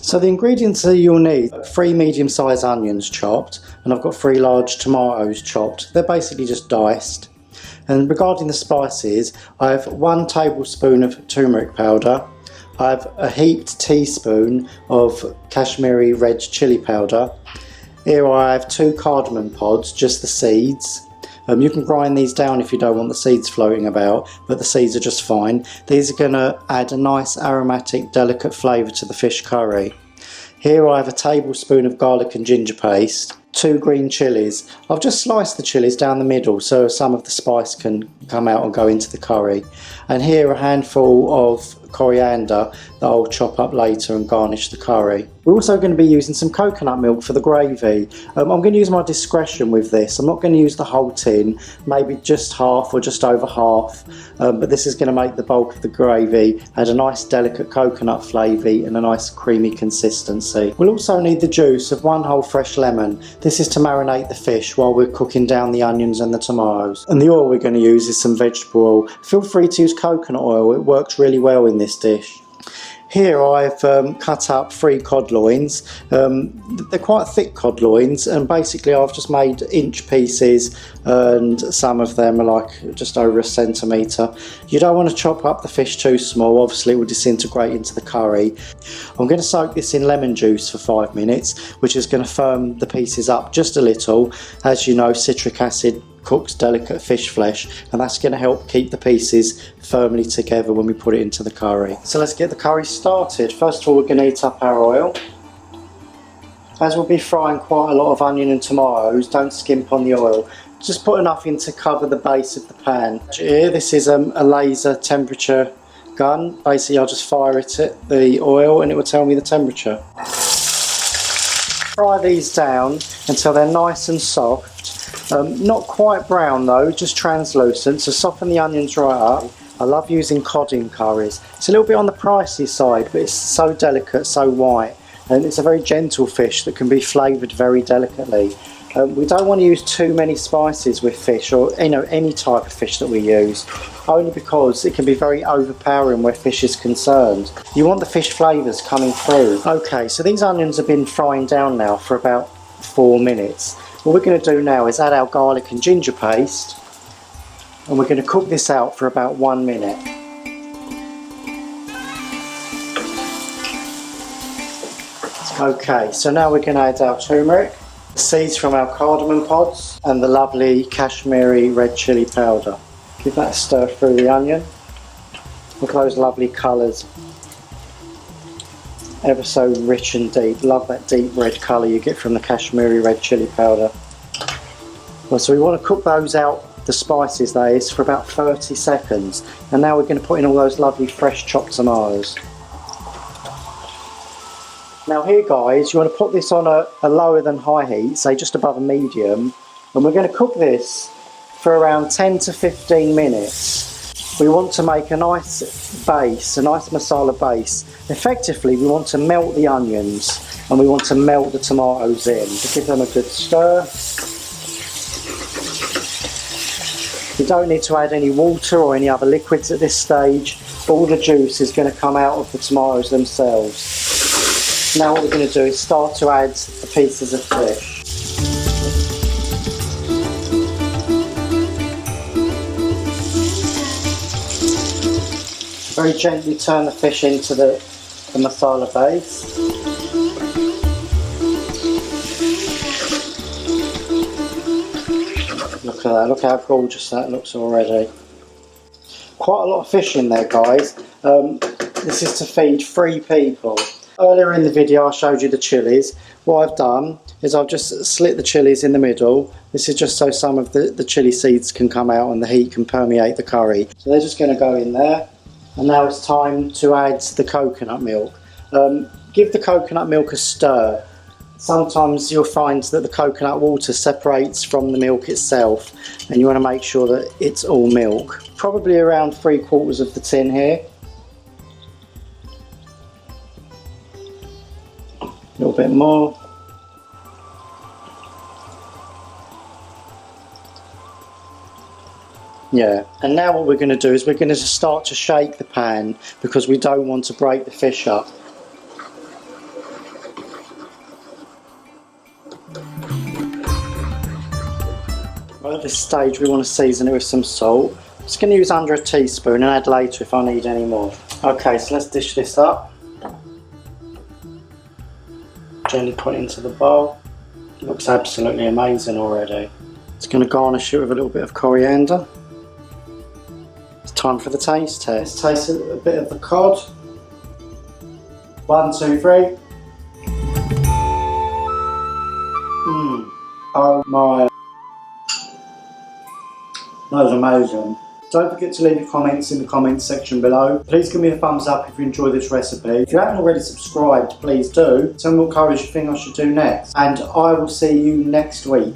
So the ingredients that you'll need: 3 medium-sized onions chopped, and I've got 3 large tomatoes chopped. They're basically just diced. And regarding the spices, I have 1 tablespoon of turmeric powder. I have a heaped teaspoon of Kashmiri red chilli powder. Here I have 2 cardamom pods, just the seeds. You can grind these down if you don't want the seeds floating about, but the seeds are just fine. These are going to add a nice aromatic, delicate flavour to the fish curry. Here I have a tablespoon of garlic and ginger paste, 2 green chillies. I've just sliced the chillies down the middle so some of the spice can come out and go into the curry. And here a handful of coriander that I'll chop up later and garnish the curry. We're also going to be using some coconut milk for the gravy. I'm going to use my discretion with this. I'm not going to use the whole tin, maybe just half or just over half, but this is going to make the bulk of the gravy, add a nice delicate coconut flavour and a nice creamy consistency. We'll also need the juice of 1 whole fresh lemon. This is to marinate the fish while we're cooking down the onions and the tomatoes. And the oil we're going to use is some vegetable oil. Feel free to use coconut oil, it works really well in this dish. Here I've cut up 3 cod loins. They're quite thick cod loins, and basically I've just made inch pieces, and some of them are like just over 1 centimetre. You don't want to chop up the fish too small, obviously it will disintegrate into the curry. I'm going to soak this in lemon juice for 5 minutes, which is going to firm the pieces up just a little. As you know, citric acid cooks delicate fish flesh, and that's going to help keep the pieces firmly together when we put it into the curry. So let's get the curry started. First of all, we're going to heat up our oil. As we'll be frying quite a lot of onion and tomatoes, don't skimp on the oil. Just put enough in to cover the base of the pan. Here, this is a laser temperature gun. Basically I'll just fire it at the oil and it will tell me the temperature. Fry these down until they're nice and soft. Not quite brown though, just translucent, so soften the onions right up. I love using cod in curries. It's a little bit on the pricey side, but it's so delicate, so white, and it's a very gentle fish that can be flavoured very delicately. We don't want to use too many spices with fish, or any type of fish that we use, only because it can be very overpowering where fish is concerned. You want the fish flavours coming through. Okay, so these onions have been frying down now for about 4 minutes. What we're going to do now is add our garlic and ginger paste, and we're going to cook this out for about 1 minute. Okay, so now we're going to add our turmeric, seeds from our cardamom pods, and the lovely Kashmiri red chilli powder. Give that a stir through the onion. Look at those lovely colours. Ever so rich and deep. Love that deep red colour you get from the Kashmiri red chilli powder. Well, so we want to cook those out, the spices that is, for about 30 seconds. And now we're going to put in all those lovely fresh chopped tomatoes. Now here guys, you want to put this on a lower than high heat, say just above a medium, and we're going to cook this for around 10 to 15 minutes. We want to make a nice base, a nice masala base. Effectively, we want to melt the onions and we want to melt the tomatoes in. To give them a good stir. You don't need to add any water or any other liquids at this stage. All the juice is going to come out of the tomatoes themselves. Now what we're going to do is start to add the pieces of fish. Very gently turn the fish into the masala base. Look at that, look how gorgeous that looks already. Quite a lot of fish in there guys. This is to feed 3 people. Earlier in the video I showed you the chillies. What I've done is I've just slit the chillies in the middle. This is just so some of the chilli seeds can come out and the heat can permeate the curry. So they're just going to go in there. And now it's time to add the coconut milk. Give the coconut milk a stir. Sometimes you'll find that the coconut water separates from the milk itself, and you want to make sure that it's all milk. Probably around 3/4 of the tin here. A little bit more. Yeah, and now what we're going to do is we're going to start to shake the pan because we don't want to break the fish up. Right, at this stage we want to season it with some salt. I'm just going to use under a teaspoon and add later if I need any more. Okay, so let's dish this up. Gently put it into the bowl. It looks absolutely amazing already. It's going to garnish it with a little bit of coriander. It's time for the taste test. Let's taste a bit of the cod. 1, 2, 3. Oh my. That was amazing. Don't forget to leave your comments in the comments section below. Please give me a thumbs up if you enjoy this recipe. If you haven't already subscribed, please do. Tell me what curries you think I should do next. And I will see you next week.